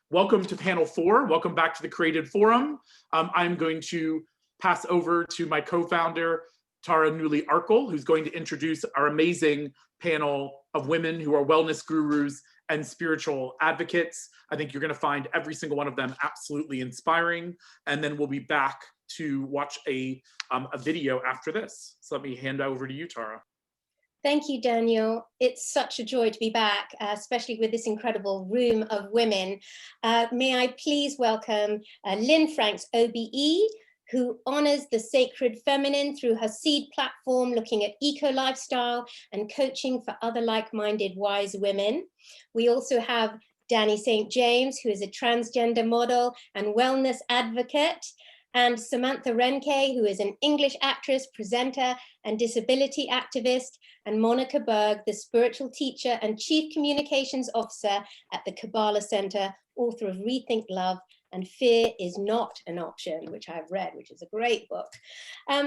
Welcome to panel 4. Welcome back to the Created Forum. I'm going to pass over to my co-founder, Tara Newley Arkle, who's going to introduce our amazing panel of women who are wellness gurus and spiritual advocates. I think you're going to find every single one of them absolutely inspiring. And then we'll be back to watch a video after this. So let me hand over to you, Tara. Thank you, Daniel. It's such a joy to be back, especially with this incredible room of women. May I please welcome Lynne Franks OBE, who honors the sacred feminine through her seed platform, looking at eco-lifestyle and coaching for other like-minded wise women. We also have Dani St, who is a transgender model and wellness advocate, and Samantha Renke, who is an English actress, presenter, and disability activist, and Monica Berg, the spiritual teacher and chief communications officer at the Kabbalah Center, author of Rethink Love and Fear is Not an Option, which I've read, which is a great book.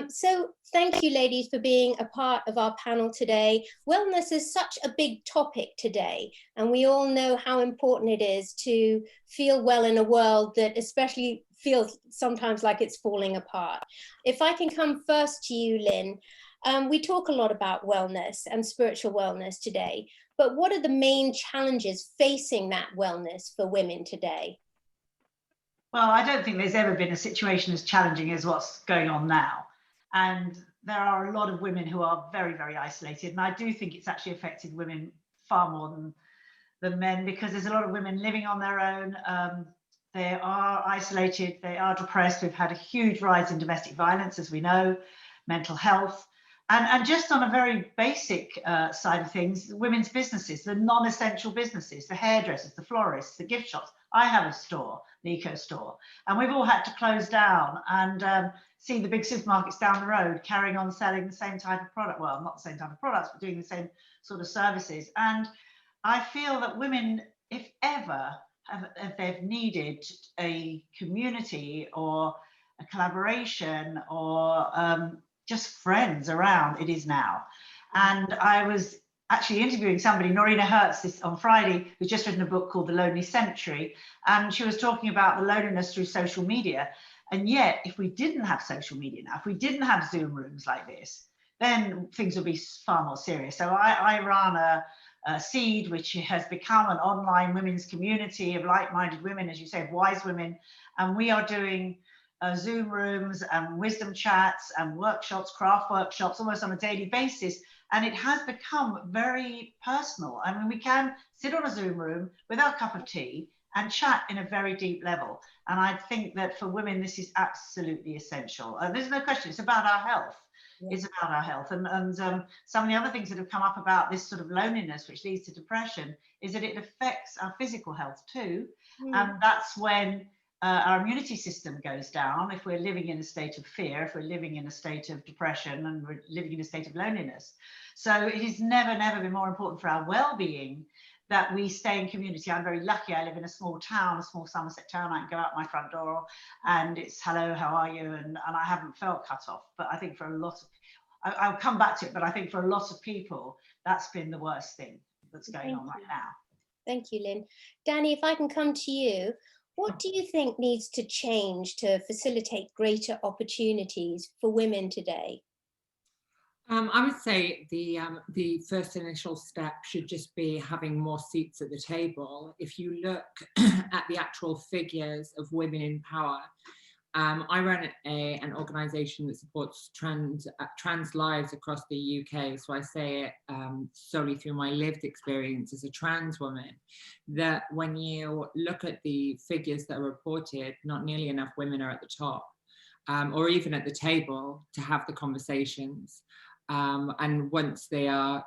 So thank you, ladies, for being a part of our panel today. Wellness is such a big topic today, and we all know how important it is to feel well in a world that especially feels sometimes like it's falling apart. If I can come first to you, Lynne, we talk a lot about wellness and spiritual wellness today, but what are the main challenges facing that wellness for women today? Well, I don't think there's ever been a situation as challenging as what's going on now. And there are a lot of women who are very, very isolated. And I do think it's actually affected women far more than men, because there's a lot of women living on their own. They are isolated, they are depressed. We've had a huge rise in domestic violence, as we know, mental health. And just on a very basic side of things, women's businesses, the non-essential businesses, the hairdressers, the florists, the gift shops. I have a store, the Eco Store, and we've all had to close down and see the big supermarkets down the road carrying on selling the same type of product. Well, not the same type of products, but doing the same sort of services. And I feel that women, if ever, if they've needed a community or a collaboration or just friends around, it is now. And I was actually interviewing somebody, Norina Hertz, on Friday, who's just written a book called The Lonely Century, and she was talking about the loneliness through social media. And yet, if we didn't have social media now, if we didn't have Zoom rooms like this, then things would be far more serious. So I run a Seed, which has become an online women's community of like-minded women, as you say, of wise women, and we are doing Zoom rooms and wisdom chats and workshops, craft workshops, almost on a daily basis. And it has become very personal. I mean, we can sit on a Zoom room with our cup of tea and chat in a very deep level. And I think that for women, this is absolutely essential. There's no question, it's about our health. Yeah. It's about our health. And some of the other things that have come up about this sort of loneliness, which leads to depression, is that it affects our physical health too. And that's when our immunity system goes down if we're living in a state of fear, if we're living in a state of depression and we're living in a state of loneliness. So it has never, never been more important for our well-being that we stay in community. I'm very lucky. I live in a small town, a small Somerset town. I can go out my front door and it's hello, how are you? And I haven't felt cut off. But I think for a lot of, I'll come back to it, but I think for a lot of people, that's been the worst thing that's going on right now. Thank you, Lynne. Dani, if I can come to you, what do you think needs to change to facilitate greater opportunities for women today? I would say the first initial step should just be having more seats at the table. If you look at the actual figures of women in power, I run an organisation that supports trans lives across the UK. So I say it solely through my lived experience as a trans woman, that when you look at the figures that are reported, not nearly enough women are at the top or even at the table to have the conversations. And once they are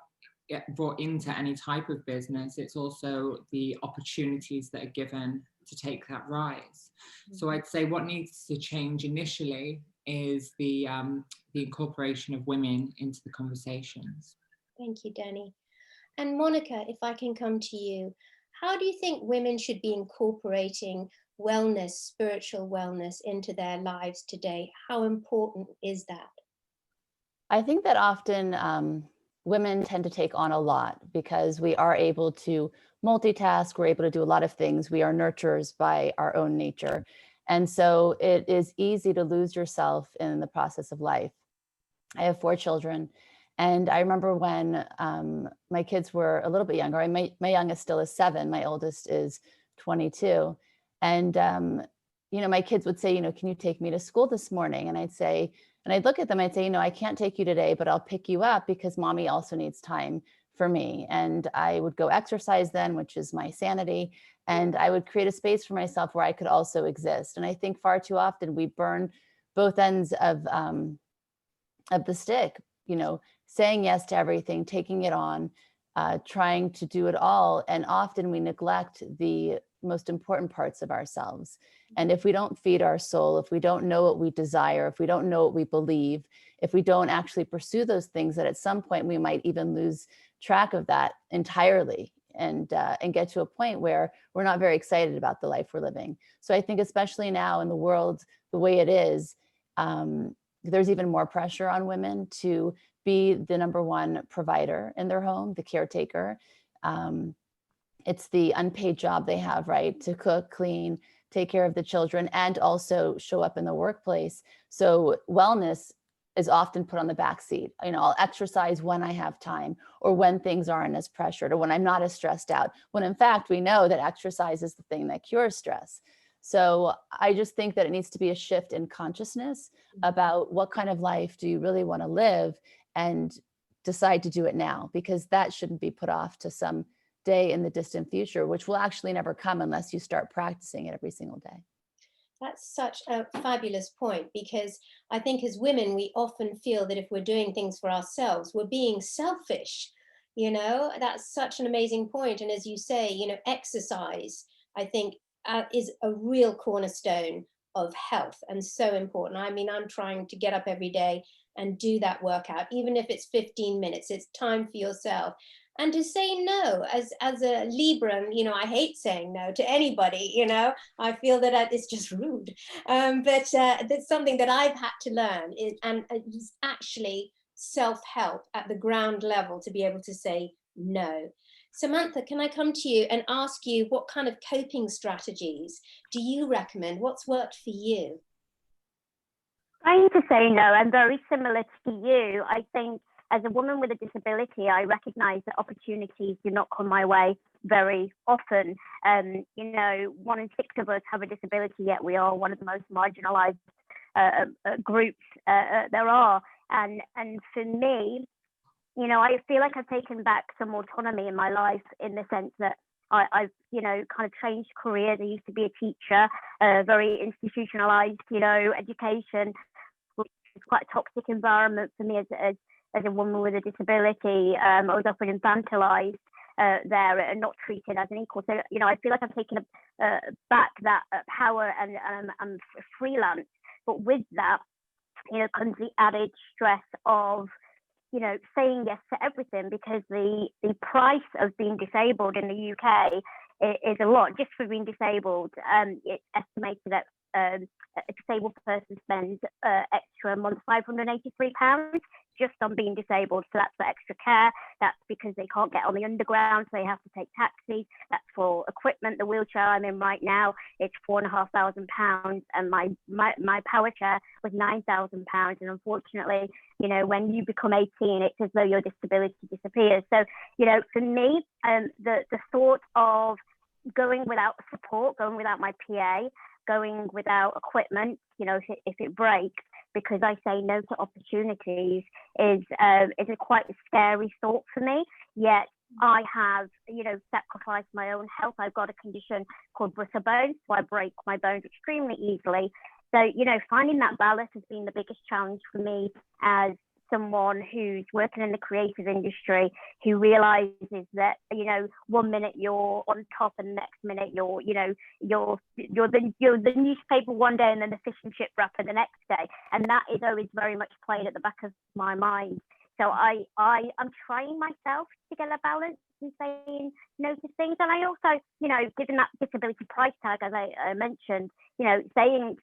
brought into any type of business, it's also the opportunities that are given to take that rise. So I'd say what needs to change initially is the incorporation of women into the conversations. Thank you, Dani. And Monica, if I can come to you, how do you think women should be incorporating wellness, spiritual wellness into their lives today? How important is that? I think that often women tend to take on a lot because we are able to multitask, we're able to do a lot of things. We are nurturers by our own nature. And so it is easy to lose yourself in the process of life. I have 4 children. And I remember when my kids were a little bit younger. My youngest still is 7. My oldest is 22. And, my kids would say, can you take me to school this morning? And I'd look at them, I'd say, I can't take you today, but I'll pick you up because mommy also needs time for me. And I would go exercise then, which is my sanity. And I would create a space for myself where I could also exist. And I think far too often we burn both ends of the stick, saying yes to everything, taking it on, trying to do it all. And often we neglect the most important parts of ourselves. And if we don't feed our soul, if we don't know what we desire, if we don't know what we believe, if we don't actually pursue those things, that at some point we might even lose track of that entirely and get to a point where we're not very excited about the life we're living. So I think especially now in the world, the way it is, there's even more pressure on women to be the number one provider in their home, the caretaker. It's the unpaid job they have, right? To cook, clean, take care of the children, and also show up in the workplace. So wellness is often put on the back seat. I'll exercise when I have time, or when things aren't as pressured, or when I'm not as stressed out, when in fact we know that exercise is the thing that cures stress. So I just think that it needs to be a shift in consciousness about what kind of life do you really want to live, and decide to do it now, because that shouldn't be put off to some day in the distant future, which will actually never come unless you start practicing it every single day. That's such a fabulous point, because I think as women, we often feel that if we're doing things for ourselves, we're being selfish. That's such an amazing point. And as you say, exercise, I think, is a real cornerstone of health, and so important. I'm trying to get up every day and do that workout, even if it's 15 minutes. It's time for yourself. And to say no, as a Libran, I hate saying no to anybody. I feel that it's just rude. But that's something that I've had to learn, and it's actually self-help at the ground level to be able to say no. Samantha, can I come to you and ask you, what kind of coping strategies do you recommend? What's worked for you? Trying to say no, I'm very similar to you. I think as a woman with a disability, I recognize that opportunities do not come my way very often. 1 in 6 of us have a disability, yet we are one of the most marginalized groups there are. And for me, I feel like I've taken back some autonomy in my life, in the sense that I've kind of changed careers. I used to be a teacher, very institutionalized, education, which is quite a toxic environment for me as a woman with a disability. I was often infantilized there and not treated as an equal. So, I feel like I've taken back that power, and I'm freelance. But with that, comes the added stress of, saying yes to everything, because the price of being disabled in the UK is a lot. Just for being disabled, it's estimated that a disabled person spends extra a month £583 just on being disabled. So that's for extra care. That's because they can't get on the underground, so they have to take taxis. That's for equipment. The wheelchair I'm in right now, it's £4,500, and my power chair was £9,000. And unfortunately, when you become 18, it's as though your disability disappears. So, for me, the thought of going without support, going without my PA, going without equipment, if it breaks, because I say no to opportunities, is a quite a scary thought for me. Yet I have, sacrificed my own health. I've got a condition called brittle bones, so I break my bones extremely easily. So, finding that balance has been the biggest challenge for me as someone who's working in the creative industry, who realizes that 1 minute you're on top and the next minute you're the newspaper one day and then the fish and chip wrapper the next day, and that is always very much played at the back of my mind. So I'm trying myself to get a balance and saying no to things, and I also given that disability price tag, as I mentioned, saying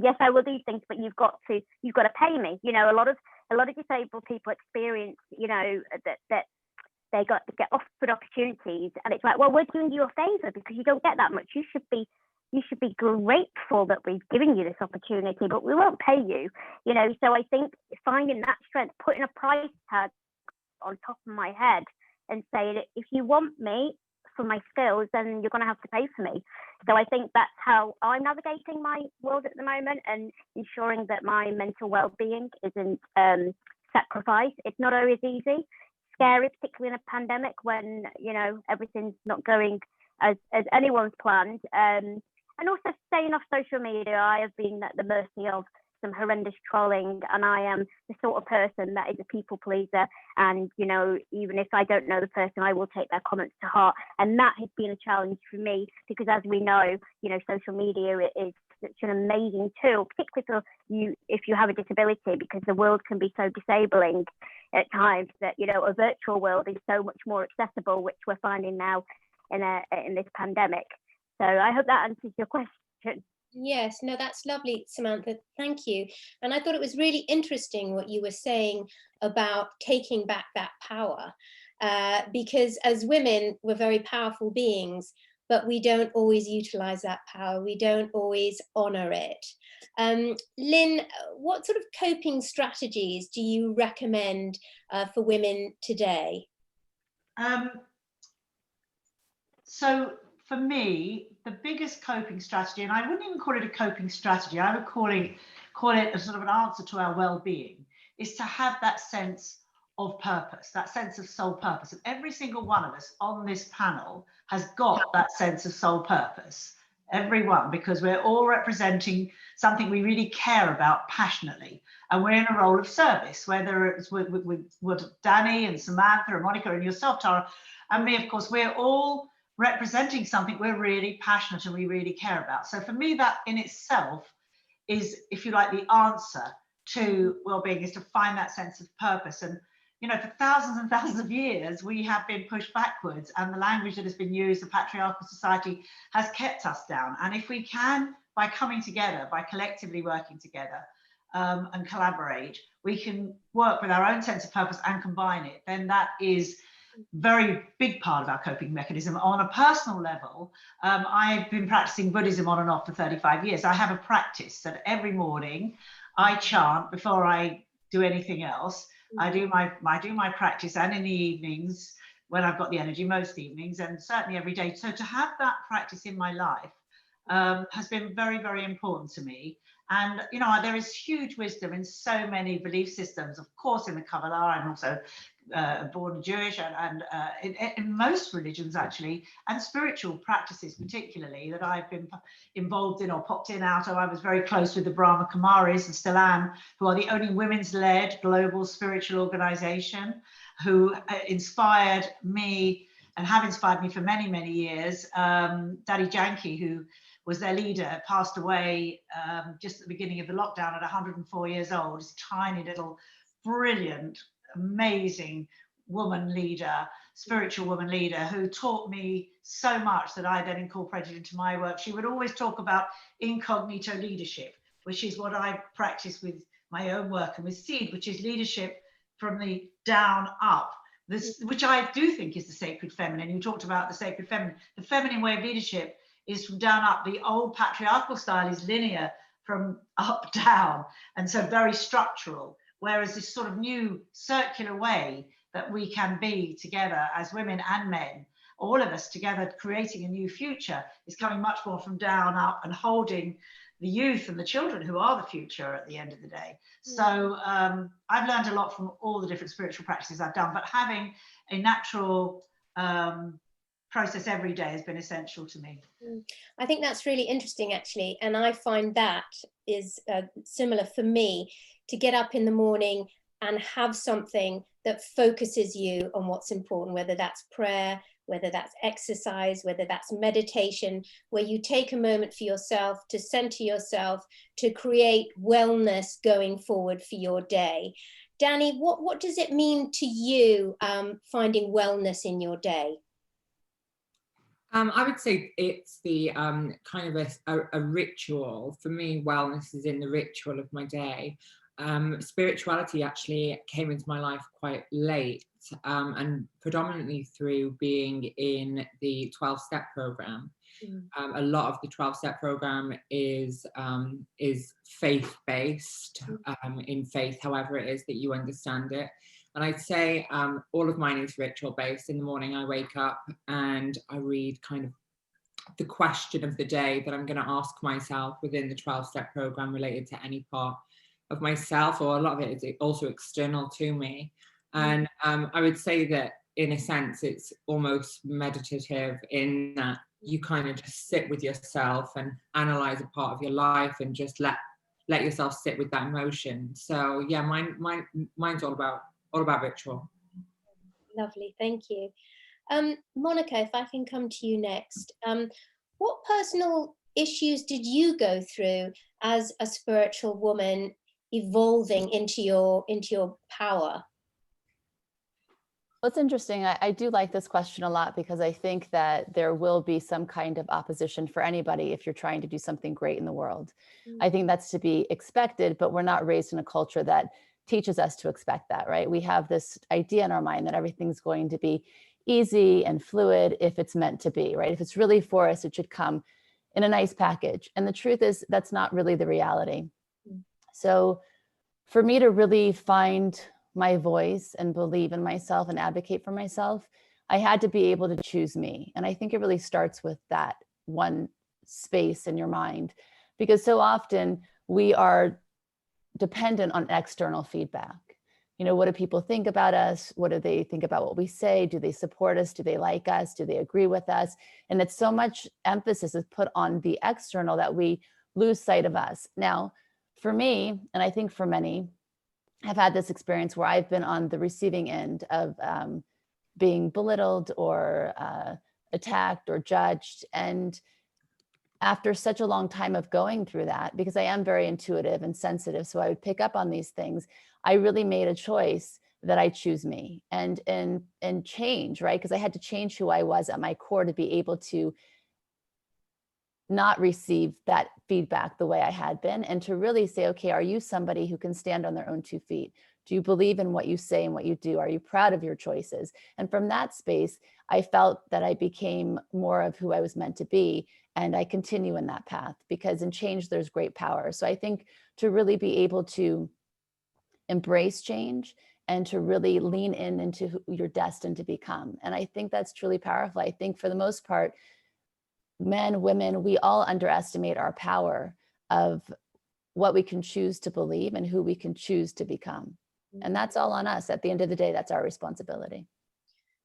yes, I will do things, but you've got to pay me. A lot of disabled people experience, that they get offered opportunities, and it's like, well, we're doing you a favour because you don't get that much. You should be grateful that we've given you this opportunity, but we won't pay you, you know. So I think finding that strength, putting a price tag on top of my head and saying, if you want me for my skills, then you're going to have to pay for me. So I think that's how I'm navigating my world at the moment, and ensuring that my mental well-being isn't sacrificed. It's not always easy, scary, particularly in a pandemic when, you know, everything's not going as anyone's planned. And also staying off social media. I have been at the mercy of some horrendous trolling, and I am the sort of person that is a people pleaser. And, you know, even if I don't know the person, I will take their comments to heart. And that has been a challenge for me, because as we know, you know, social media is such an amazing tool, particularly for you if you have a disability, because the world can be so disabling at times that, you know, a virtual world is so much more accessible, which we're finding now in this pandemic. So I hope that answers your question. Yes, no, that's lovely, Samantha. Thank you. And I thought it was really interesting what you were saying about taking back that power, because as women, we're very powerful beings, but we don't always utilize that power. We don't always honor it. Lynne, what sort of coping strategies do you recommend for women today? So for me, the biggest coping strategy, and I wouldn't even call it a coping strategy, I would call it a sort of an answer to our well-being, is to have that sense of purpose, that sense of soul purpose. And every single one of us on this panel has got that sense of soul purpose, everyone, because we're all representing something we really care about passionately. And we're in a role of service, whether it's with Dani and Samantha and Monica and yourself, Tara, and me, of course. We're all representing something we're really passionate and we really care about. So for me, that in itself is, if you like, the answer to well-being, is to find that sense of purpose. And, you know, for thousands and thousands of years, we have been pushed backwards, and the language that has been used, the patriarchal society, has kept us down. And if we can, by coming together, by collectively working together and collaborate, we can work with our own sense of purpose and combine it, then that is very big part of our coping mechanism. On a personal level, I've been practicing Buddhism on and off for 35 years. I have a practice that every morning I chant before I do anything else. I do my practice, and in the evenings when I've got the energy, most evenings, and certainly every day. So to have that practice in my life has been very, very important to me. And, you know, there is huge wisdom in so many belief systems, of course, in the Kabbalah. I'm also born Jewish, and in most religions, actually, and spiritual practices particularly, that I've been involved in or popped in out of. I was very close with the Brahma Kumaris, and still am, who are the only women's-led global spiritual organization, who inspired me and have inspired me for many, many years. Dani St, who was their leader, passed away just at the beginning of the lockdown at 104 years old. This tiny little, brilliant, amazing woman leader, spiritual woman leader, who taught me so much that I then incorporated into my work. She would always talk about incognito leadership, which is what I practice with my own work and with Seed, which is leadership from the down up. This, which I do think is the sacred feminine. You talked about the sacred feminine. The feminine way of leadership is from down up. The old patriarchal style is linear, from up down, and so very structural. Whereas this sort of new circular way that we can be together as women and men, all of us together creating a new future, is coming much more from down up and holding the youth and the children who are the future at the end of the day. So I've learned a lot from all the different spiritual practices I've done, but having a natural process every day has been essential to me. I think that's really interesting, actually, and I find that is similar for me, to get up in the morning and have something that focuses you on what's important, whether that's prayer, whether that's exercise, whether that's meditation, where you take a moment for yourself to center yourself, to create wellness going forward for your day. Dani, what does it mean to you finding wellness in your day? I would say it's the kind of a ritual. For me, wellness is in the ritual of my day. spirituality actually came into my life quite late, and predominantly through being in the 12-step program. A lot of the 12-step program is faith-based, in faith, however it is that you understand it. And I'd say all of mine is ritual-based. In the morning, I wake up and I read kind of the question of the day that I'm going to ask myself within the 12-step program related to any part of myself, or a lot of it is also external to me. And I would say that in a sense, it's almost meditative in that you kind of just sit with yourself and analyze a part of your life and just let yourself sit with that emotion. So yeah, mine's all about ritual. Lovely, thank you. Monica, if I can come to you next. What personal issues did you go through as a spiritual woman evolving into your power? Well, it's interesting. I do like this question a lot because I think that there will be some kind of opposition for anybody if you're trying to do something great in the world. I think that's to be expected, but we're not raised in a culture that teaches us to expect that, right? We have this idea in our mind that everything's going to be easy and fluid if it's meant to be, right? If it's really for us, it should come in a nice package. And the truth is that's not really the reality. So for me to really find my voice and believe in myself and advocate for myself, I had to be able to choose me. And I think it really starts with that one space in your mind, because so often we are dependent on external feedback. You know, what do people think about us? What do they think about what we say? Do they support us? Do they like us? Do they agree with us? And it's so much emphasis is put on the external that we lose sight of us. Now, for me, and I think for many, I've had this experience where I've been on the receiving end of being belittled or attacked or judged. And after such a long time of going through that, because I am very intuitive and sensitive, so I would pick up on these things, I really made a choice that I choose me and change, right? Because I had to change who I was at my core to be able to not receive that feedback the way I had been, and to really say, okay, are you somebody who can stand on their own 2 feet? Do you believe in what you say and what you do? Are you proud of your choices? And from that space, I felt that I became more of who I was meant to be. And I continue in that path, because in change, there's great power. So I think to really be able to embrace change and to really lean into who you're destined to become. And I think that's truly powerful. I think for the most part, men, women, we all underestimate our power of what we can choose to believe and who we can choose to become. And that's all on us. At the end of the day, that's our responsibility.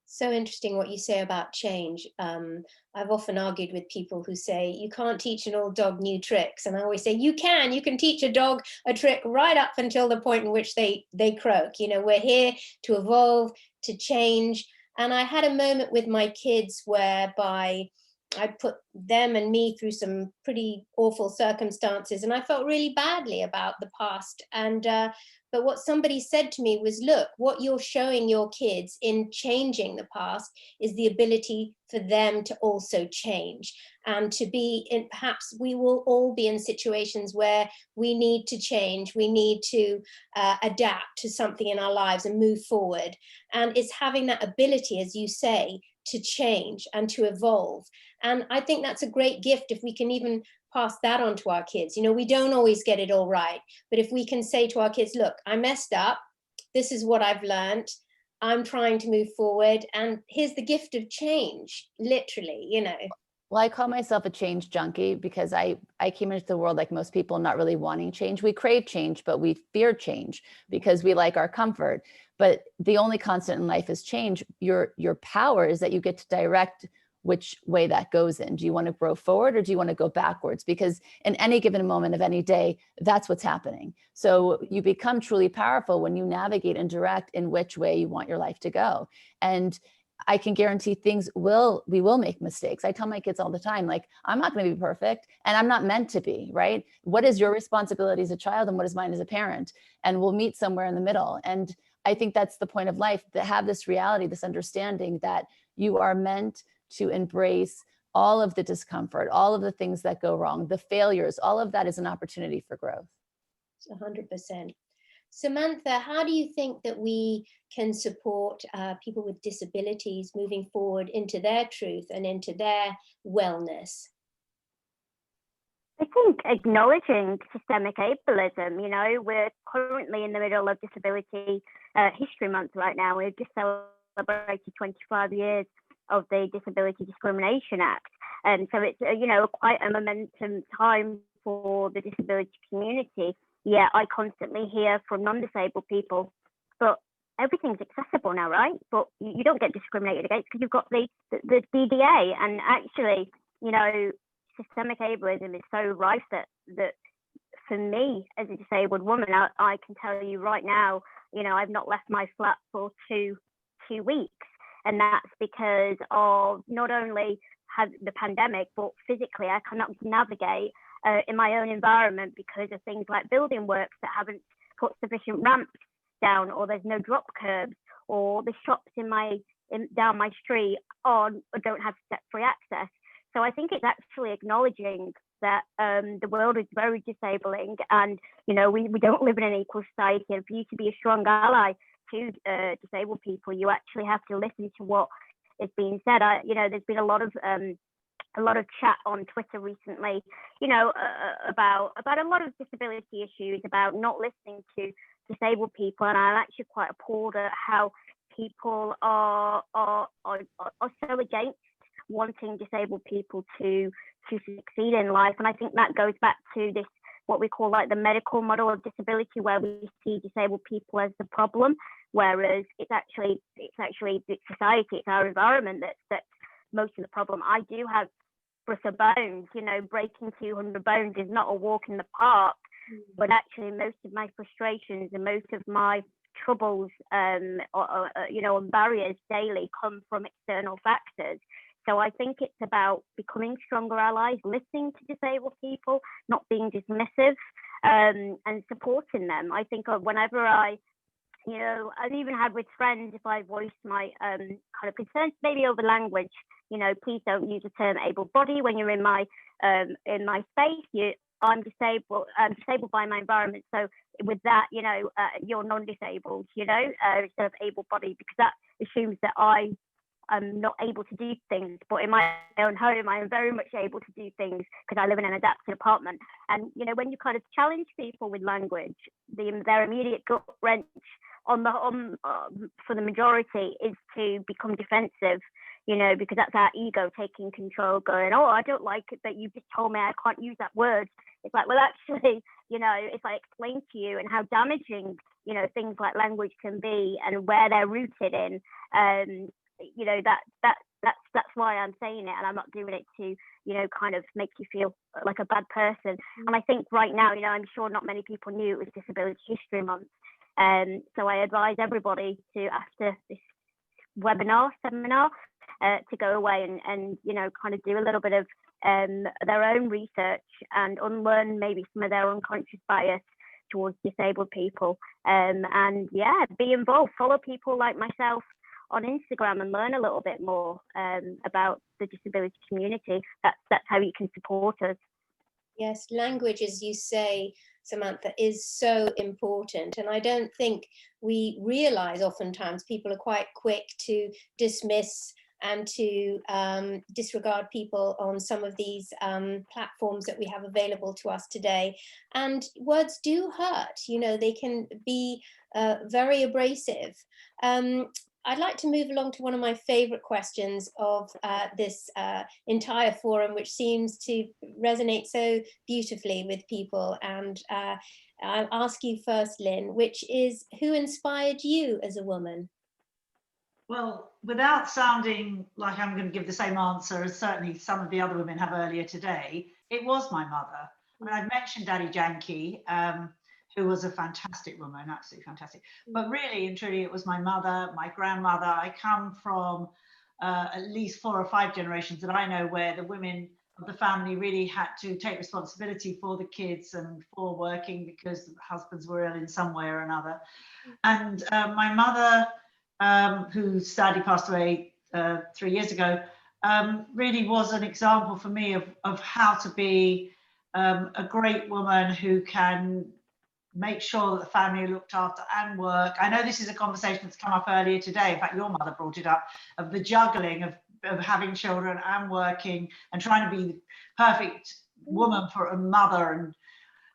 So interesting what you say about change. I've often argued with people who say, you can't teach an old dog new tricks. And I always say, you can teach a dog a trick right up until the point in which they croak. You know, we're here to evolve, to change. And I had a moment with my kids whereby I put them and me through some pretty awful circumstances, and I felt really badly about the past. And but what somebody said to me was, look, what you're showing your kids in changing the past is the ability for them to also change, and to be in, perhaps we will all be in situations where we need to change, we need to adapt to something in our lives and move forward. And it's having that ability, as you say, to change and to evolve. And I think that's a great gift if we can even pass that on to our kids. You know, we don't always get it all right, but if we can say to our kids, look, I messed up, this is what I've learned, I'm trying to move forward, and here's the gift of change, literally, you know. Well, I call myself a change junkie because I came into the world like most people, not really wanting change. We crave change, but we fear change because we like our comfort. But the only constant in life is change. Your power is that you get to direct which way that goes in. Do you want to grow forward or do you want to go backwards? Because in any given moment of any day, that's what's happening. So you become truly powerful when you navigate and direct in which way you want your life to go. And I can guarantee we will make mistakes. I tell my kids all the time, like, I'm not going to be perfect and I'm not meant to be, right? What is your responsibility as a child and what is mine as a parent? And we'll meet somewhere in the middle. And I think that's the point of life, to have this reality, this understanding that you are meant to embrace all of the discomfort, all of the things that go wrong, the failures, all of that is an opportunity for growth. 100%. Samantha, how do you think that we can support people with disabilities moving forward into their truth and into their wellness? I think acknowledging systemic ableism, you know, we're currently in the middle of Disability History Month right now. We've just celebrated 25 years of the Disability Discrimination Act. And so it's, you know, quite a momentum time for the disability community. Yeah, I constantly hear from non-disabled people, but everything's accessible now, right? But you don't get discriminated against because you've got the DDA. And actually, you know, systemic ableism is so rife that for me as a disabled woman, I can tell you right now, you know, I've not left my flat for two weeks. And that's because of not only the pandemic, but physically I cannot navigate in my own environment because of things like building works that haven't put sufficient ramps down, or there's no drop curbs, or the shops down my street don't have step-free access. So I think it's actually acknowledging that the world is very disabling, and you know we don't live in an equal society. And for you to be a strong ally to disabled people, you actually have to listen to what is being said. You know, there's been a lot of chat on Twitter recently, you know, about a lot of disability issues, about not listening to disabled people, and I'm actually quite appalled at how people are so against wanting disabled people to succeed in life. And I think that goes back to this, what we call like the medical model of disability, where we see disabled people as the problem, whereas it's actually the society, it's our environment that's most of the problem. I do have brittle bones, you know, breaking 200 bones is not a walk in the park, but actually most of my frustrations and most of my troubles you know, and barriers daily come from external factors. So I think it's about becoming stronger allies, listening to disabled people, not being dismissive, and supporting them. I think whenever you know, I've even had with friends, if I voice my kind of concerns, maybe over language, you know, please don't use the term able body when you're in my space. I'm disabled by my environment. So with that, you know, you're non-disabled, you know, instead of able body, because that assumes that I'm not able to do things. But in my own home, I am very much able to do things because I live in an adapted apartment. And, you know, when you kind of challenge people with language, their immediate gut wrench for the majority is to become defensive, you know, because that's our ego taking control, going, oh, I don't like it that you just told me I can't use that word. It's like, well, actually, you know, if I explain to you and how damaging, you know, things like language can be and where they're rooted in, you know, that's why I'm saying it, and I'm not doing it to, you know, kind of make you feel like a bad person. And I think right now, you know, I'm sure not many people knew it was Disability History Month. So I advise everybody to, after this seminar, to go away and you know, kind of do a little bit of their own research and unlearn maybe some of their unconscious bias towards disabled people. And yeah, be involved, follow people like myself on Instagram and learn a little bit more about the disability community. That's how you can support us. Yes, language, as you say, Samantha, is so important. And I don't think we realize oftentimes people are quite quick to dismiss and to disregard people on some of these platforms that we have available to us today. And words do hurt, you know, they can be very abrasive. I'd like to move along to one of my favorite questions of this entire forum, which seems to resonate so beautifully with people. And I'll ask you first, Lynne, which is, who inspired you as a woman? Well, without sounding like I'm going to give the same answer as certainly some of the other women have earlier today, it was my mother. I mean, I've mentioned Dani St, who was a fantastic woman, absolutely fantastic. But really and truly, it was my mother, my grandmother. I come from at least 4 or 5 generations that I know where the women of the family really had to take responsibility for the kids and for working because the husbands were ill in some way or another. And my mother, who sadly passed away 3 years ago, really was an example for me of how to be a great woman who can make sure that the family are looked after and work. I know this is a conversation that's come up earlier today. In fact, your mother brought it up, of the juggling of having children and working and trying to be the perfect woman for a mother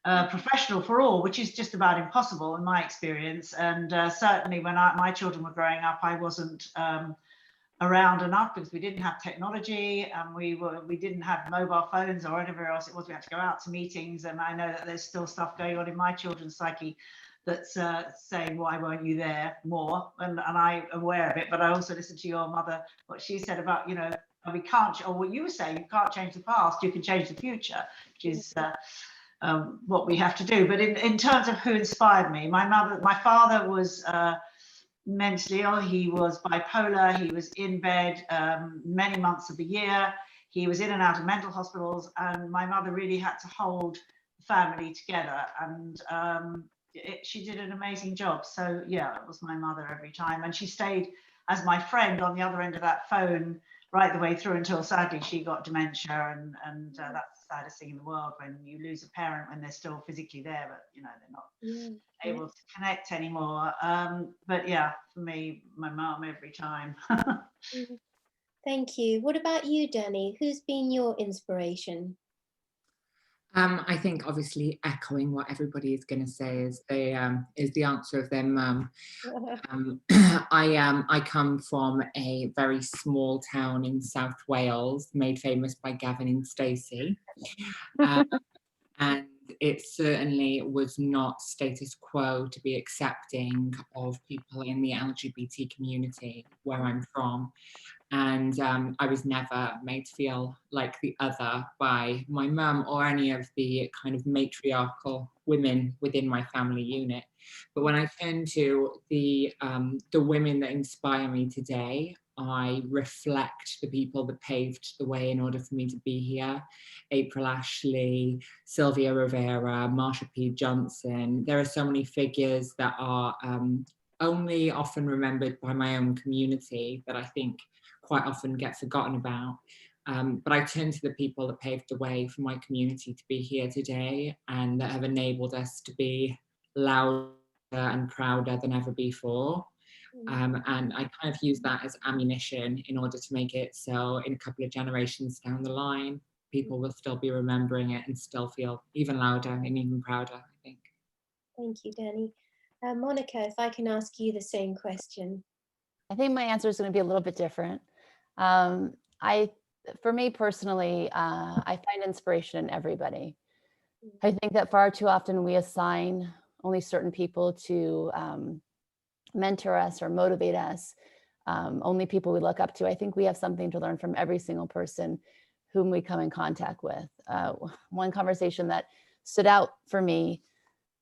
and professional for all, which is just about impossible in my experience. And certainly when my children were growing up, I wasn't around enough because we didn't have technology, and we didn't have mobile phones or whatever else it was. We had to go out to meetings, and I know that there's still stuff going on in my children's psyche that's saying, why weren't you there more? And I'm aware of it, but I also listened to your mother, what she said about, you know, we can't, or what you were saying, you can't change the past, you can change the future, which is what we have to do. But in terms of who inspired me, my father was mentally ill. He was bipolar. He was in bed many months of the year. He was in and out of mental hospitals, and my mother really had to hold the family together. And she did an amazing job. So yeah, it was my mother every time, and she stayed as my friend on the other end of that phone right the way through until sadly she got dementia, and that's the saddest thing in the world, when you lose a parent when they're still physically there, but you know, they're not able to connect anymore. But yeah, for me, my mom every time. Thank you. What about you, Dani? Who's been your inspiration? I think obviously echoing what everybody is going to say is the answer of their mum. I come from a very small town in South Wales, made famous by Gavin and Stacey, and it certainly was not status quo to be accepting of people in the LGBT community where I'm from. And I was never made to feel like the other by my mum or any of the kind of matriarchal women within my family unit. But when I turn to the women that inspire me today, I reflect the people that paved the way in order for me to be here. April Ashley, Sylvia Rivera, Marsha P. Johnson. There are so many figures that are only often remembered by my own community that I think quite often get forgotten about. But I turn to the people that paved the way for my community to be here today, and that have enabled us to be louder and prouder than ever before. And I kind of use that as ammunition in order to make it so in a couple of generations down the line, people will still be remembering it and still feel even louder and even prouder, I think. Thank you, Dani. Monica, if I can ask you the same question. I think my answer is going to be a little bit different. For me personally, I find inspiration in everybody. I think that far too often we assign only certain people to mentor us or motivate us, only people we look up to. I think we have something to learn from every single person whom we come in contact with. One conversation that stood out for me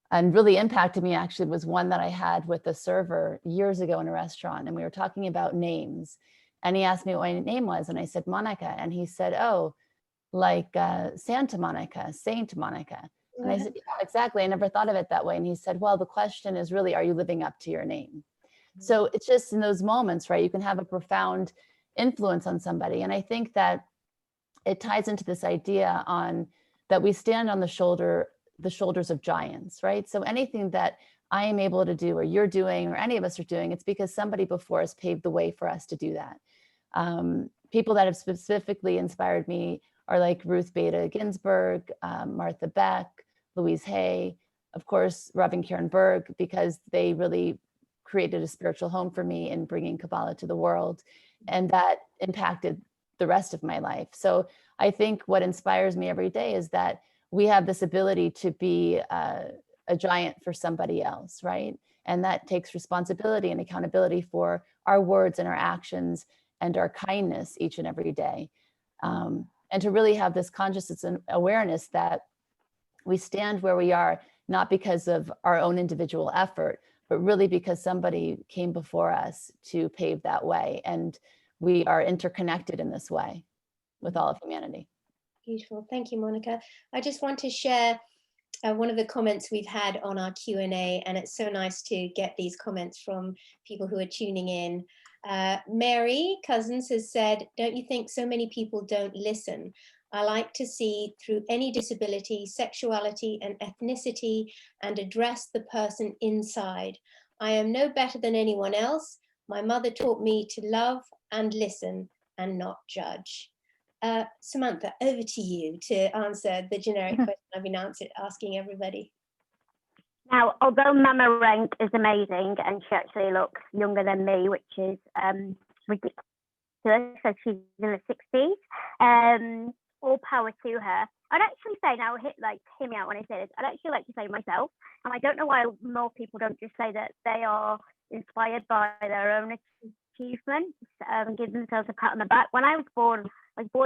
and really impacted me actually was one that I had with a server years ago in a restaurant, and we were talking about names. And he asked me what my name was, and I said Monica, and he said, oh, like Santa Monica, Saint Monica. And I said, yeah, exactly, I never thought of it that way. And he said, well, the question is really, are you living up to your name? So it's just in those moments, right, you can have a profound influence on somebody. And I think that it ties into this idea on that we stand on the shoulders of giants, right? So anything that I am able to do, or you're doing, or any of us are doing, it's because somebody before us paved the way for us to do that. People that have specifically inspired me are like Ruth Bader Ginsburg, Martha Beck, Louise Hay, of course, Reverend Karen Berg, because they really created a spiritual home for me in bringing Kabbalah to the world. And that impacted the rest of my life. So I think what inspires me every day is that we have this ability to be a giant for somebody else, right? And that takes responsibility and accountability for our words and our actions and our kindness each and every day. And to really have this consciousness and awareness that we stand where we are, not because of our own individual effort, but really because somebody came before us to pave that way. And we are interconnected in this way with all of humanity. Beautiful. Thank you, Monica. I just want to share one of the comments we've had on our Q&A, and it's so nice to get these comments from people who are tuning in. Mary Cousins has said, don't you think so many people don't listen? I like to see through any disability, sexuality, and ethnicity, and address the person inside. I am no better than anyone else. My mother taught me to love and listen and not judge. Samantha, over to you to answer the generic question I've been asking everybody. Now, although Mama Renke is amazing and she actually looks younger than me, which is ridiculous, so she's in her 60s, all power to her. I'd actually say, now hear me out when I say this, I'd actually like to say myself, and I don't know why more people don't just say that they are inspired by their own achievements and give themselves a pat on the back. When I was born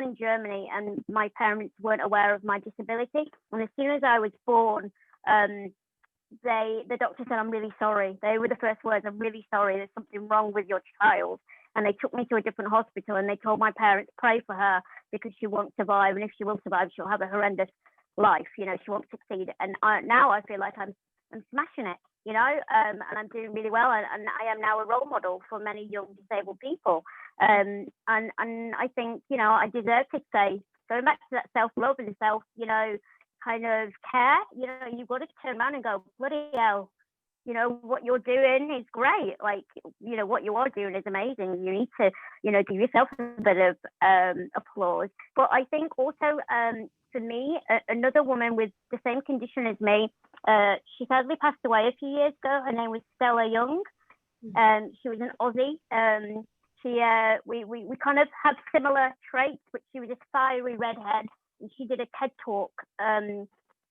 in Germany, and my parents weren't aware of my disability, and as soon as I was born, the doctor said, "I'm really sorry." They were the first words, "I'm really sorry, there's something wrong with your child." And they took me to a different hospital, and they told my parents, "Pray for her because she won't survive, and if she will survive, she'll have a horrendous life, you know, she won't succeed." And now I feel like I'm smashing it, you know, and I'm doing really well, and I am now a role model for many young disabled people. And I think, you know, I deserve to say, going back to that self-love and self, you know, kind of care, you know, you've got to turn around and go, bloody hell, you know, what you're doing is great. Like, you know, what you are doing is amazing. You need to, you know, give yourself a bit of applause. But I think also, for me, another woman with the same condition as me, she sadly passed away a few years ago. Her name was Stella Young. She was an Aussie. We kind of have similar traits, but she was a fiery redhead, and she did a TED talk, and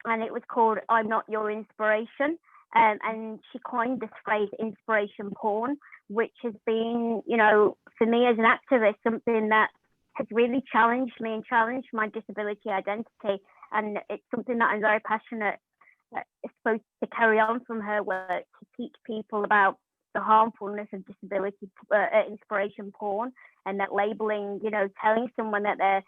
it was called "I'm Not Your Inspiration." And she coined this phrase, inspiration porn, which has been, you know, for me as an activist, something that has really challenged me and challenged my disability identity. And it's something that I'm very passionate, supposed to carry on from her work, to teach people about the harmfulness of disability, inspiration porn, and that labeling, you know, telling someone that they're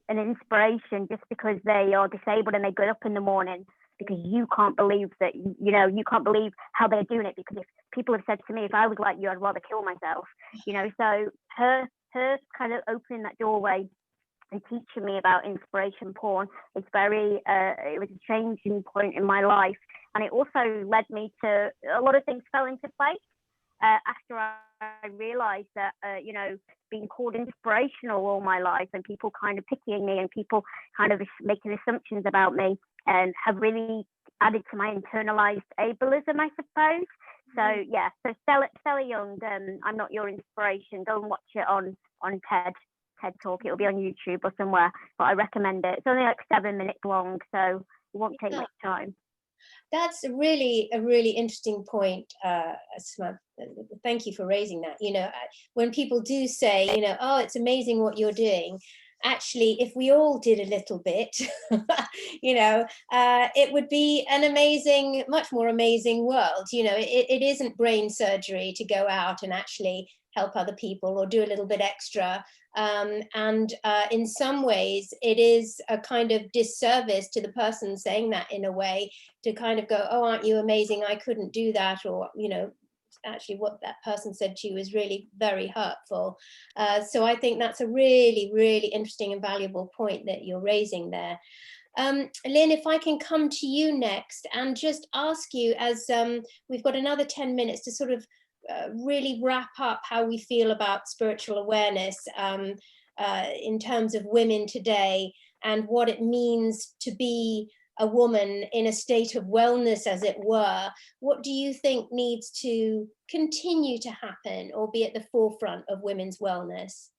an inspiration just because they are disabled and they get up in the morning, because you can't believe that, you know, you can't believe how they're doing it, because if people have said to me, if I was like you, I'd rather kill myself, you know. So her kind of opening that doorway and teaching me about inspiration porn, it's very, it was a changing point in my life. And it also led me to, a lot of things fell into place after I realized that, you know, being called inspirational all my life, and people kind of pitying me and people kind of making assumptions about me, and have really added to my internalized ableism, I suppose. So yeah, so Stella Young, I'm Not Your Inspiration. Go and watch it on TED Talk. It'll be on YouTube or somewhere, but I recommend it. It's only like 7 minutes long, so it won't take much time. That's a really interesting point, Samantha. Thank you for raising that. You know, when people do say, you know, oh, it's amazing what you're doing, actually, if we all did a little bit, you know, it would be an amazing, much more amazing world. You know, it isn't brain surgery to go out and actually help other people or do a little bit extra. And in some ways, it is a kind of disservice to the person saying that, in a way, to kind of go, oh, aren't you amazing? I couldn't do that. Or, you know, actually what that person said to you is really very hurtful. So I think that's a really interesting and valuable point that you're raising there. Lynne, if I can come to you next and just ask you, as we've got another 10 minutes to sort of really wrap up how we feel about spiritual awareness in terms of women today, and what it means to be a woman in a state of wellness, as it were. What do you think needs to continue to happen or be at the forefront of women's wellness?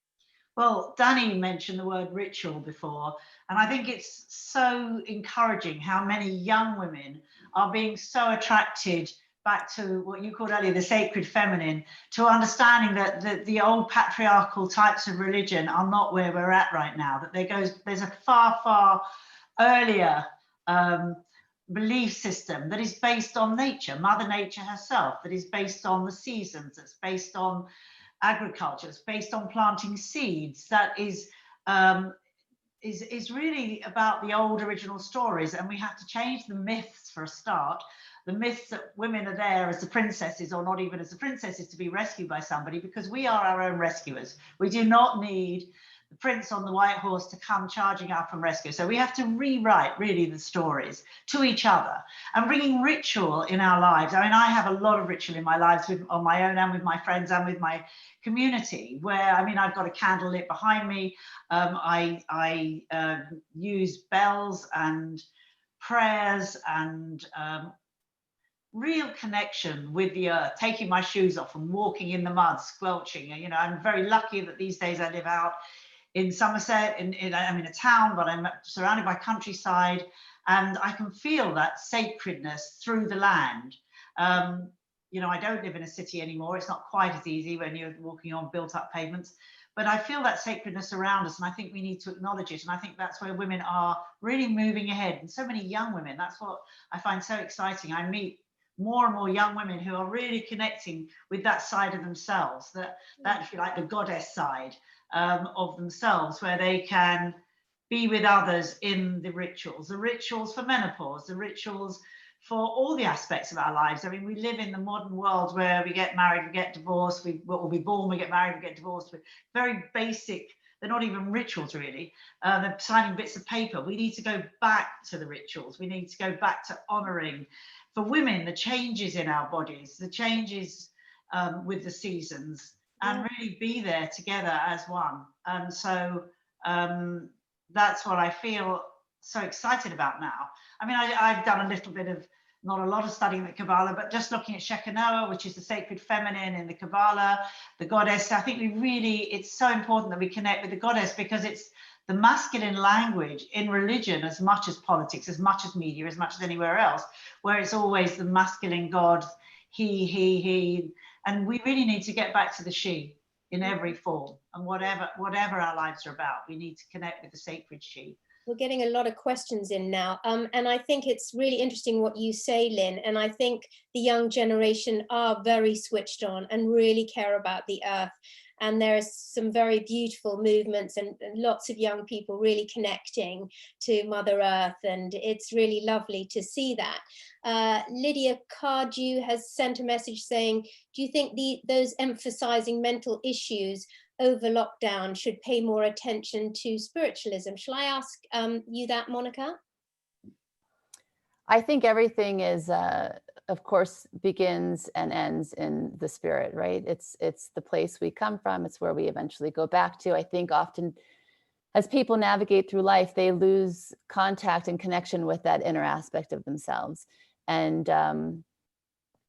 Well, Dani mentioned the word ritual before, and I think it's so encouraging how many young women are being so attracted back to what you called earlier the sacred feminine, to understanding that the old patriarchal types of religion are not where we're at right now, that there's a far earlier belief system that is based on nature, Mother Nature herself, that is based on the seasons, that's based on agriculture, it's based on planting seeds, that is really about the old original stories. And we have to change the myths for a start. The myths that women are there as the princesses, or not even as the princesses, to be rescued by somebody, because we are our own rescuers. We do not need the prince on the white horse to come charging up and rescue. So we have to rewrite really the stories to each other and bringing ritual in our lives. I mean, I have a lot of ritual in my lives on my own and with my friends and with my community, where, I mean, I've got a candle lit behind me. I use bells and prayers and real connection with the earth, taking my shoes off and walking in the mud, squelching. You know, I'm very lucky that these days I live out in Somerset, I'm in a town, but I'm surrounded by countryside, and I can feel that sacredness through the land. You know, I don't live in a city anymore. It's not quite as easy when you're walking on built up pavements, but I feel that sacredness around us, and I think we need to acknowledge it. And I think that's where women are really moving ahead, and so many young women. That's what I find so exciting. I meet more and more young women who are really connecting with that side of themselves, that if you like, the goddess side of themselves, where they can be with others in the rituals for menopause, the rituals for all the aspects of our lives. I mean, we live in the modern world where we get married, we get divorced, we'll be born, we get married, we get divorced. Very basic, they're not even rituals really. They're signing bits of paper. We need to go back to the rituals. We need to go back to honouring, for women, the changes in our bodies, the changes with the seasons, and really be there together as one. And so that's what I feel so excited about now. I mean, I've done a little bit of, not a lot of studying the Kabbalah, but just looking at Shekinah, which is the sacred feminine in the Kabbalah, the goddess. I think it's so important that we connect with the goddess, because it's the masculine language in religion as much as politics, as much as media, as much as anywhere else, where it's always the masculine god, he. And we really need to get back to the she in every form, and whatever our lives are about, we need to connect with the sacred she. We're getting a lot of questions in now. And I think it's really interesting what you say, Lynn. And I think the young generation are very switched on and really care about the earth. And there's some very beautiful movements and lots of young people really connecting to Mother Earth. And it's really lovely to see that. Lydia Cardew has sent a message saying, do you think those emphasizing mental issues over lockdown should pay more attention to spiritualism? Shall I ask you that, Monica? I think everything is, of course, begins and ends in the spirit, right? It's the place we come from. It's where we eventually go back to. I think often as people navigate through life, they lose contact and connection with that inner aspect of themselves. And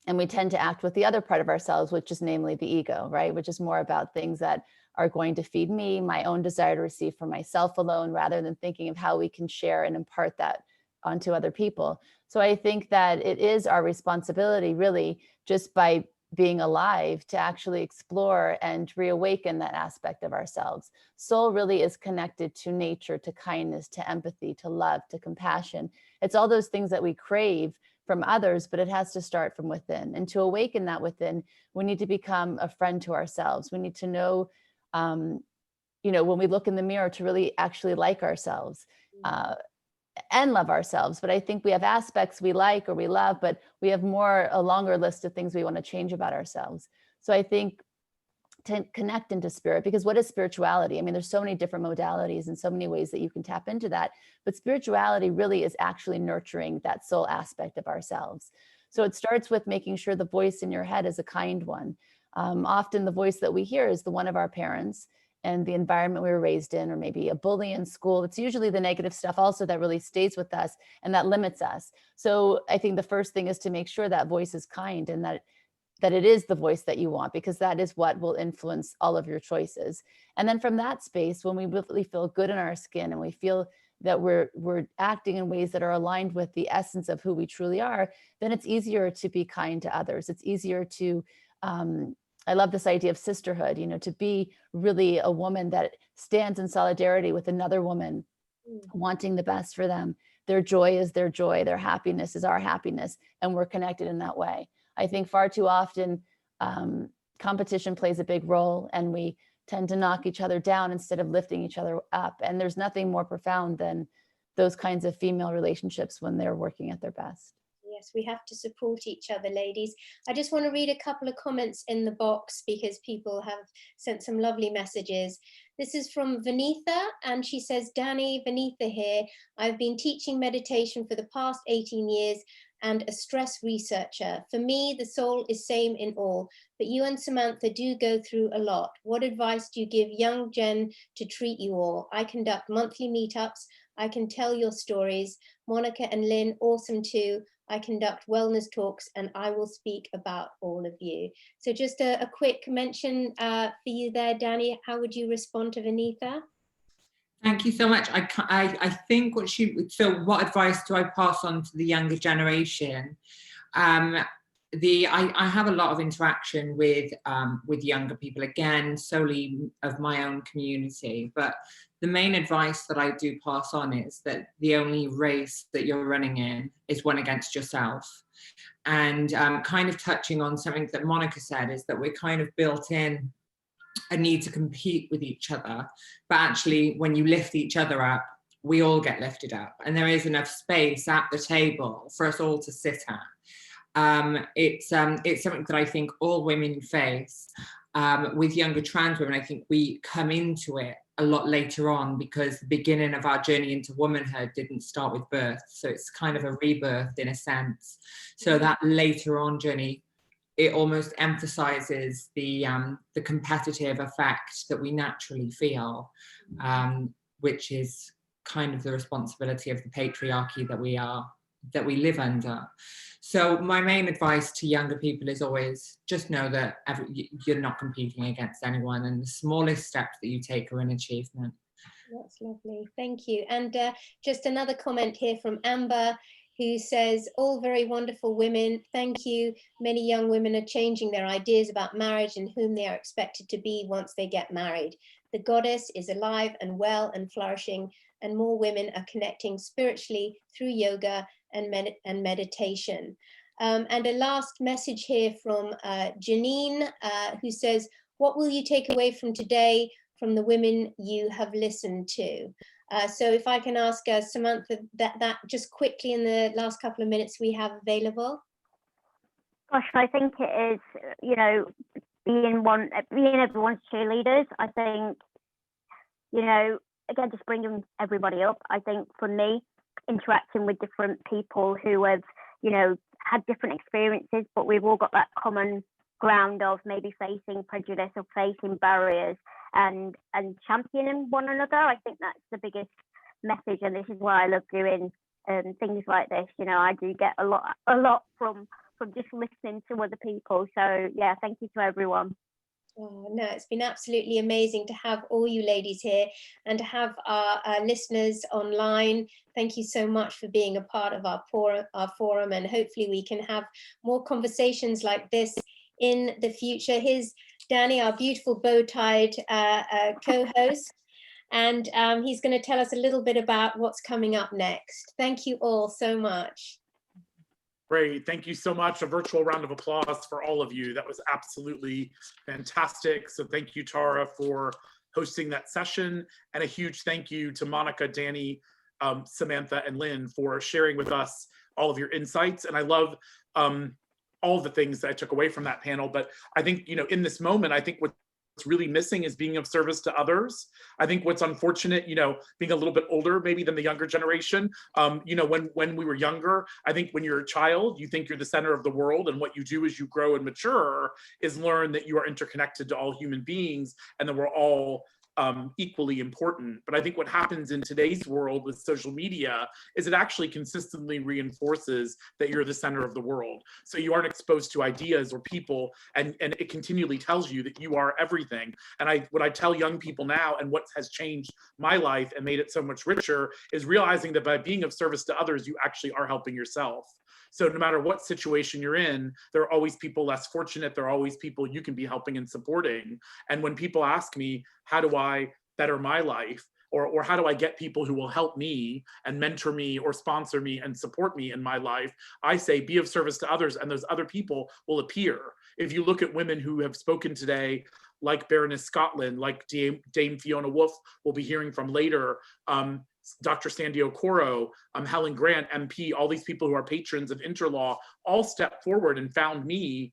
we tend to act with the other part of ourselves, which is namely the ego, right? Which is more about things that are going to feed me, my own desire to receive for myself alone, rather than thinking of how we can share and impart that onto other people. So I think that it is our responsibility, really, just by being alive, to actually explore and reawaken that aspect of ourselves. Soul really is connected to nature, to kindness, to empathy, to love, to compassion. It's all those things that we crave from others, but it has to start from within. And to awaken that within, we need to become a friend to ourselves. We need to know, when we look in the mirror, to really actually like ourselves and love ourselves. But I think we have aspects we like or we love, but we have a longer list of things we want to change about ourselves. So I think to connect into spirit, because what is spirituality? I mean, there's so many different modalities and so many ways that you can tap into that, but spirituality really is actually nurturing that soul aspect of ourselves. So it starts with making sure the voice in your head is a kind one. Often the voice that we hear is the one of our parents and the environment we were raised in, or maybe a bully in school. It's usually the negative stuff also that really stays with us and that limits us. So I think the first thing is to make sure that voice is kind, and that it is the voice that you want, because that is what will influence all of your choices. And then from that space, when we really feel good in our skin and we feel that we're acting in ways that are aligned with the essence of who we truly are, then it's easier to be kind to others. It's easier to, I love this idea of sisterhood, to be really a woman that stands in solidarity with another woman, wanting the best for them. Their joy is their joy, their happiness is our happiness, and we're connected in that way. I think far too often competition plays a big role, and we tend to knock each other down instead of lifting each other up. And there's nothing more profound than those kinds of female relationships when they're working at their best. Yes, we have to support each other, ladies. I just want to read a couple of comments in the box, because people have sent some lovely messages. This is from Vanitha, and she says, Dani, Vanitha here. I've been teaching meditation for the past 18 years and a stress researcher. For me, the soul is same in all, but you and Samantha do go through a lot. What advice do you give young Gen to treat you all? I conduct monthly meetups. I can tell your stories. Monica and Lynn, awesome too. I conduct wellness talks, and I will speak about all of you. So just a quick mention for you there, Dani. How would you respond to Vanitha? Thank you so much. I think so what advice do I pass on to the younger generation? I have a lot of interaction with younger people, again, solely of my own community, but the main advice that I do pass on is that the only race that you're running in is one against yourself. And kind of touching on something that Monica said, is that we're kind of built in a need to compete with each other, but actually when you lift each other up, we all get lifted up, and there is enough space at the table for us all to sit at. It's something that I think all women face. With younger trans women, I think we come into it a lot later on, because the beginning of our journey into womanhood didn't start with birth, so it's kind of a rebirth in a sense. So that later on journey, it almost emphasizes the competitive effect that we naturally feel, which is kind of the responsibility of the patriarchy that we live under. So my main advice to younger people is always just know that you're not competing against anyone, and the smallest steps that you take are an achievement. That's lovely, thank you. And just another comment here from Amber, who says, all very wonderful women, thank you. Many young women are changing their ideas about marriage and whom they are expected to be once they get married. The goddess is alive and well and flourishing, and more women are connecting spiritually through yoga and meditation. And a last message here from Janine, who says, what will you take away from today from the women you have listened to? So if I can ask Samantha that just quickly in the last couple of minutes we have available. Gosh, I think it is, you know, being everyone's cheerleaders. I think, you know, again, just bringing everybody up. I think for me, interacting with different people who have, you know, had different experiences, but we've all got that common ground of maybe facing prejudice or facing barriers, and championing one another. I think that's the biggest message, and this is why I love doing things like this. You know, I do get a lot from just listening to other people. So yeah, thank you to everyone. Oh, no, it's been absolutely amazing to have all you ladies here and to have our listeners online. Thank you so much for being a part of our forum, and hopefully we can have more conversations like this in the future. Here's Dani, our beautiful bow-tied co-host, and he's going to tell us a little bit about what's coming up next. Thank you all so much. Great, thank you so much. A virtual round of applause for all of you. That was absolutely fantastic. So thank you, Tara, for hosting that session, and a huge thank you to Monica, Dani, Samantha, and Lynn for sharing with us all of your insights. And I love all of the things that I took away from that panel. But I think, you know, in this moment, I think what's really missing is being of service to others. I think what's unfortunate, you know, being a little bit older maybe than the younger generation, you know, when we were younger, I think when you're a child, you think you're the center of the world, and what you do as you grow and mature is learn that you are interconnected to all human beings, and that we're all equally important. But I think what happens in today's world with social media is it actually consistently reinforces that you're the center of the world. So you aren't exposed to ideas or people, and it continually tells you that you are everything. And what I tell young people now, and what has changed my life and made it so much richer, is realizing that by being of service to others, you actually are helping yourself. So no matter what situation you're in, there are always people less fortunate. There are always people you can be helping and supporting. And when people ask me, how do I better my life? Or how do I get people who will help me and mentor me or sponsor me and support me in my life? I say, be of service to others, and those other people will appear. If you look at women who have spoken today, like Baroness Scotland, like Dame Fiona Wolf, we'll be hearing from later, Dr. Sandy Okoro, Helen Grant, MP, all these people who are patrons of Interlaw, all stepped forward and found me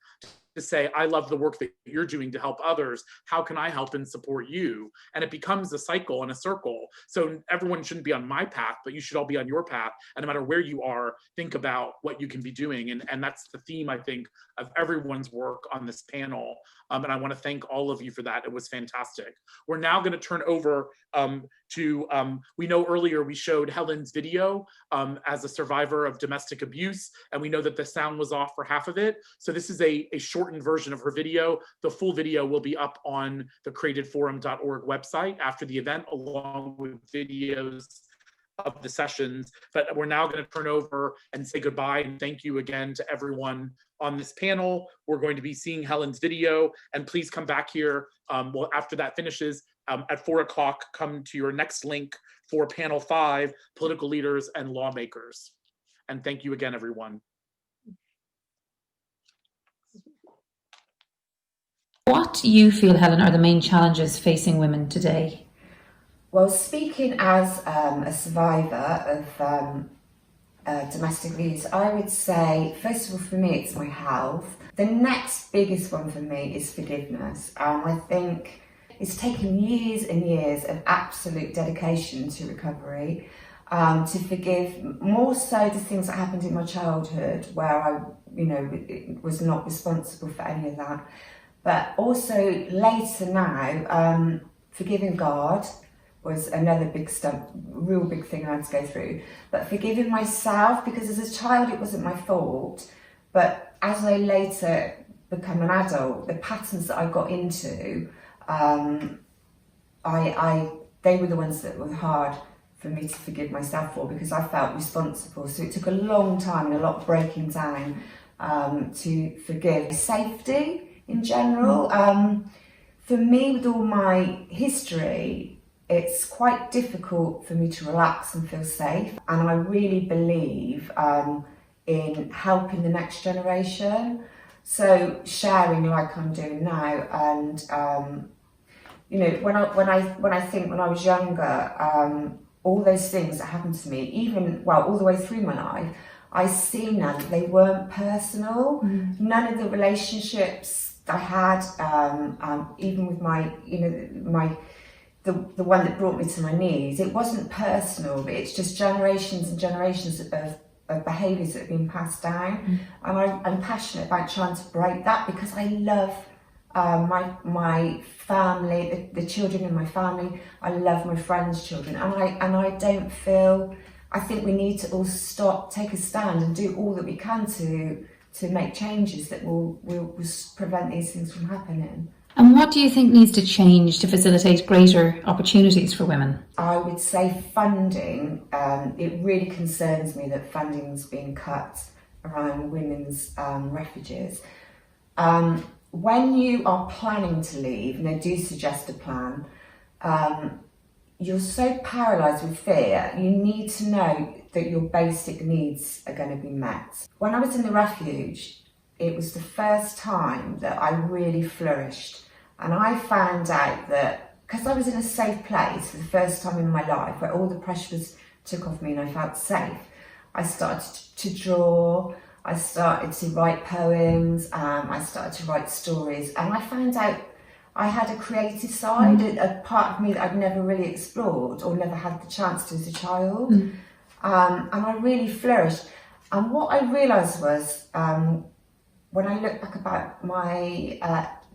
to to say, I love the work that you're doing to help others. How can I help and support you? And it becomes a cycle and a circle. So everyone shouldn't be on my path, but you should all be on your path. And no matter where you are, think about what you can be doing. And that's the theme, I think, of everyone's work on this panel. And I want to thank all of you for that. It was fantastic. We're now going to turn over we know earlier we showed Helen's video as a survivor of domestic abuse, and we know that the sound was off for half of it. So this is a shortened version of her video. The full video will be up on the createdforum.org website after the event, along with videos of the sessions. But we're now going to turn over and say goodbye and thank you again to everyone on this panel. We're going to be seeing Helen's video, and please come back here after that finishes. At 4 o'clock, come to your next link for panel 5, political leaders and lawmakers. And thank you again, everyone. What do you feel, Helen, are the main challenges facing women today? Well, speaking as a survivor of domestic abuse, I would say, first of all, for me, it's my health. The next biggest one for me is forgiveness. I think it's taken years and years of absolute dedication to recovery, to forgive more so the things that happened in my childhood where I, was not responsible for any of that. But also later now, forgiving God was another real big thing I had to go through. But forgiving myself, because as a child it wasn't my fault, but as I later become an adult, the patterns that I got into, they were the ones that were hard for me to forgive myself for, because I felt responsible. So it took a long time and a lot of breaking down to forgive. Safety in general, for me, with all my history, it's quite difficult for me to relax and feel safe. And I really believe in helping the next generation. So sharing like I'm doing now, and when I think when I was younger, all those things that happened to me, all the way through my life, I see now that they weren't personal. None of the relationships I had, even with the one that brought me to my knees, it wasn't personal, but it's just generations and generations of behaviours that have been passed down. And I'm passionate about trying to break that, because I love my family, the children in my family. I love my friends' children, and I don't feel. I think we need to all stop, take a stand, and do all that we can to make changes that will prevent these things from happening. And what do you think needs to change to facilitate greater opportunities for women? I would say funding. It really concerns me that funding's being cut around women's refuges. When you are planning to leave, and they do suggest a plan, you're so paralysed with fear, you need to know that your basic needs are going to be met. When I was in the refuge, it was the first time that I really flourished. And I found out that, because I was in a safe place for the first time in my life, where all the pressure took off me and I felt safe, I started to draw, I started to write poems, I started to write stories, and I found out I had a creative side, a part of me that I'd never really explored or never had the chance to as a child. And I really flourished. And what I realised was, when I look back about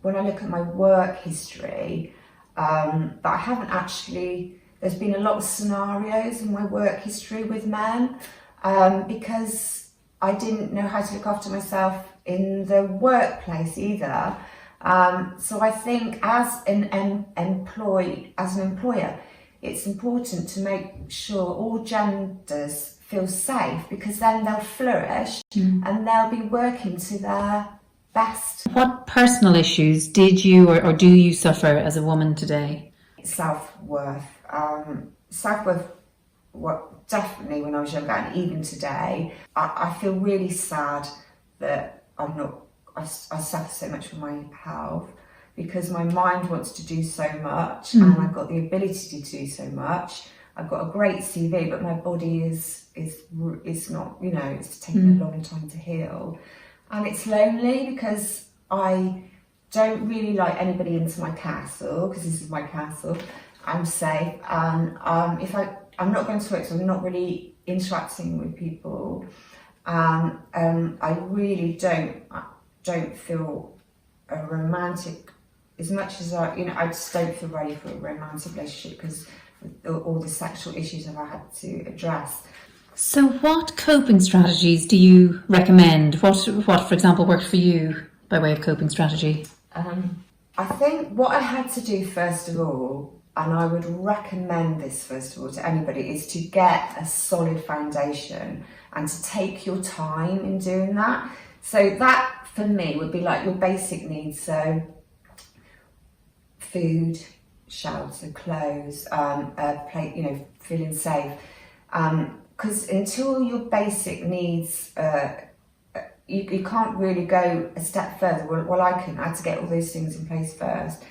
when I look at my work history, that I haven't actually, there's been a lot of scenarios in my work history with men, because I didn't know how to look after myself in the workplace either. So I think as an employer, it's important to make sure all genders feel safe, because then they'll flourish and they'll be working to their best. What personal issues did you or do you suffer as a woman today? Self-worth. What definitely when I was younger, and even today, I feel really sad that I suffer so much from my health, because my mind wants to do so much and I've got the ability to do so much. I've got a great CV, but my body is not, it's taking a long time to heal. And it's lonely, because I don't really like anybody into my castle, because this is my castle. I'm safe, and I'm not going to work, so I'm not really interacting with people. I really don't feel a romantic, as much as I just don't feel ready for a romantic relationship because of all the sexual issues I've had to address. So what coping strategies do you recommend? What, for example, worked for you by way of coping strategy? I think what I had to do first of all, and I would recommend this first of all to anybody, is to get a solid foundation and to take your time in doing that. So that for me would be like your basic needs. So food, shelter, clothes, feeling safe. Because until your basic needs, you can't really go a step further. Well, I couldn't. I had to get all those things in place first.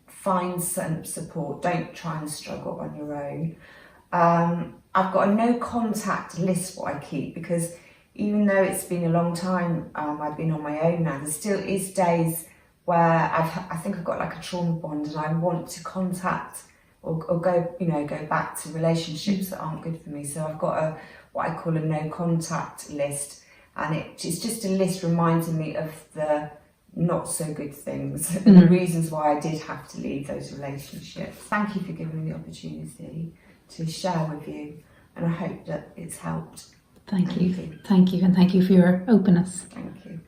Find some support. Don't try and struggle on your own. I've got a no contact list what I keep, because even though it's been a long time, I've been on my own now, there still is days where I think I've got like a trauma bond and I want to contact or go back to relationships that aren't good for me. So I've got what I call a no contact list, and it's just a list reminding me of the not so good things and the reasons why I did have to leave those relationships. Thank you for giving me the opportunity to share with you, and I hope that it's helped. Thank you, and thank you for your openness. Thank you.